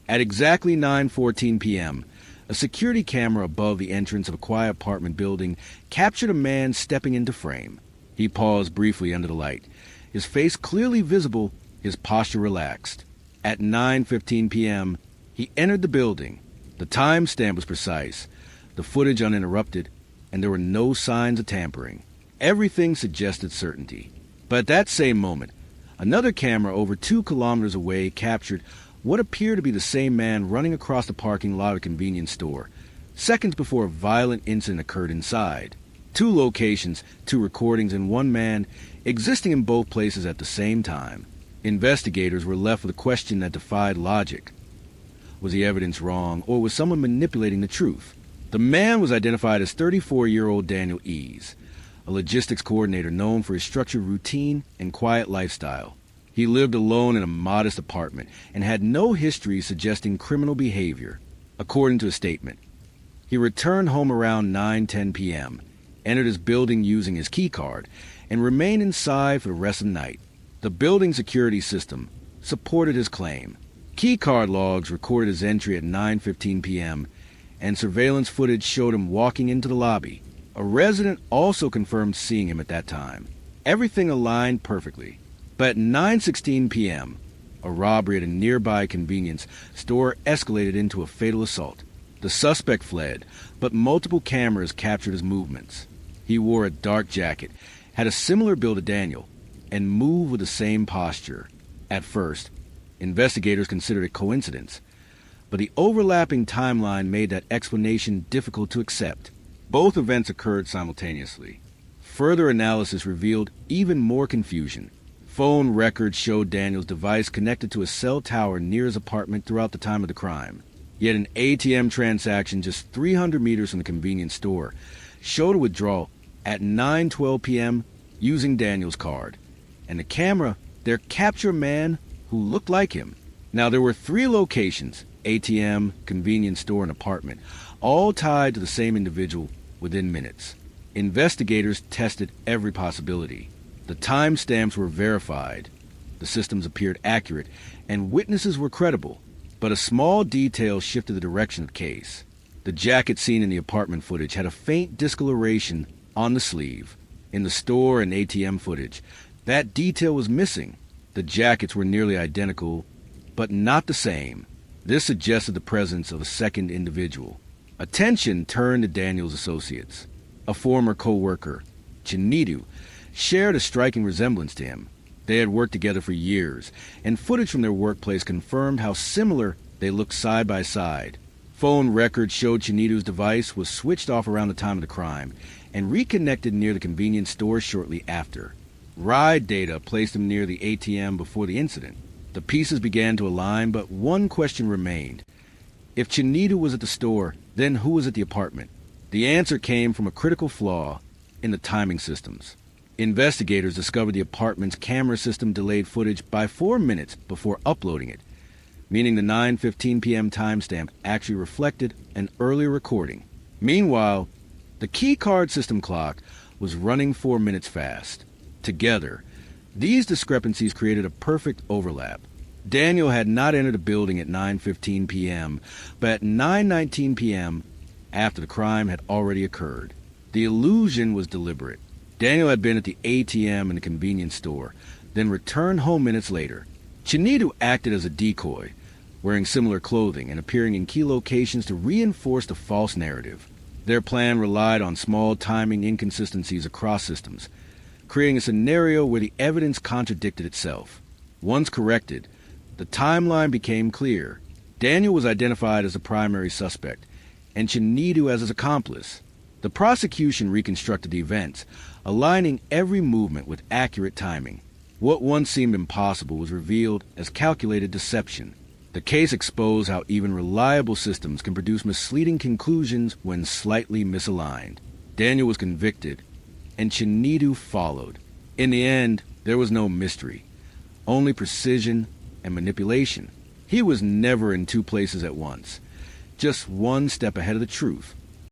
At exactly 9:14 p.m., a security camera above the entrance of a quiet apartment building captured a man stepping into frame. He paused briefly under the light, his face clearly visible, his posture relaxed. At 9:15 p.m., he entered the building. The timestamp was precise, the footage uninterrupted, and there were no signs of tampering. Everything suggested certainty. But at that same moment, another camera over 2 kilometers away captured what appeared to be the same man running across the parking lot of a convenience store, seconds before a violent incident occurred inside. 2 locations, 2 recordings, and 1 man existing in both places at the same time. Investigators were left with a question that defied logic. Was the evidence wrong, or was someone manipulating the truth? The man was identified as 34-year-old Daniel Ease, a logistics coordinator known for his structured routine and quiet lifestyle. He lived alone in a modest apartment and had no history suggesting criminal behavior, according to a statement. He returned home around 9:10 p.m., entered his building using his key card, and remained inside for the rest of the night. The building security system supported his claim. Key card logs recorded his entry at 9:15 p.m., and surveillance footage showed him walking into the lobby. A resident also confirmed seeing him at that time. Everything aligned perfectly. But at 9:16 p.m., a robbery at a nearby convenience store escalated into a fatal assault. The suspect fled, but multiple cameras captured his movements. He wore a dark jacket, had a similar build to Daniel, and moved with the same posture. At first, investigators considered it coincidence, but the overlapping timeline made that explanation difficult to accept. Both events occurred simultaneously. Further analysis revealed even more confusion. Phone records showed Daniel's device connected to a cell tower near his apartment throughout the time of the crime. Yet an ATM transaction just 300 meters from the convenience store showed a withdrawal at 9:12 p.m. using Daniel's card. And the camera there captured a man who looked like him. Now, there were 3 locations, ATM, convenience store, and apartment, all tied to the same individual within minutes. Investigators tested every possibility. The timestamps were verified, the systems appeared accurate, and witnesses were credible. But a small detail shifted the direction of the case. The jacket seen in the apartment footage had a faint discoloration on the sleeve. In the store and ATM footage, that detail was missing. The jackets were nearly identical, but not the same. This suggested the presence of a second individual. Attention turned to Daniel's associates. A former co-worker, Chinidu, shared a striking resemblance to him. They had worked together for years, and footage from their workplace confirmed how similar they looked side by side. Phone records showed Chinidu's device was switched off around the time of the crime and reconnected near the convenience store shortly after. Ride data placed him near the ATM before the incident. The pieces began to align, but one question remained. If Chinidu was at the store, then who was at the apartment? The answer came from a critical flaw in the timing systems. Investigators discovered the apartment's camera system delayed footage by 4 minutes before uploading it, meaning the 9:15 p.m. timestamp actually reflected an earlier recording. Meanwhile, the key card system clock was running 4 minutes fast. Together, these discrepancies created a perfect overlap. Daniel had not entered the building at 9:15 p.m., but at 9:19 p.m., after the crime had already occurred. The illusion was deliberate. Daniel had been at the ATM in the convenience store, then returned home minutes later. Chinidu acted as a decoy, wearing similar clothing and appearing in key locations to reinforce the false narrative. Their plan relied on small timing inconsistencies across systems, creating a scenario where the evidence contradicted itself. Once corrected, the timeline became clear. Daniel was identified as the primary suspect, and Chinidu as his accomplice. The prosecution reconstructed the events, aligning every movement with accurate timing. What once seemed impossible was revealed as calculated deception. The case exposed how even reliable systems can produce misleading conclusions when slightly misaligned. Daniel was convicted, and Chinidu followed. In the end, there was no mystery, only precision and manipulation. He was never in 2 places at once, just one step ahead of the truth.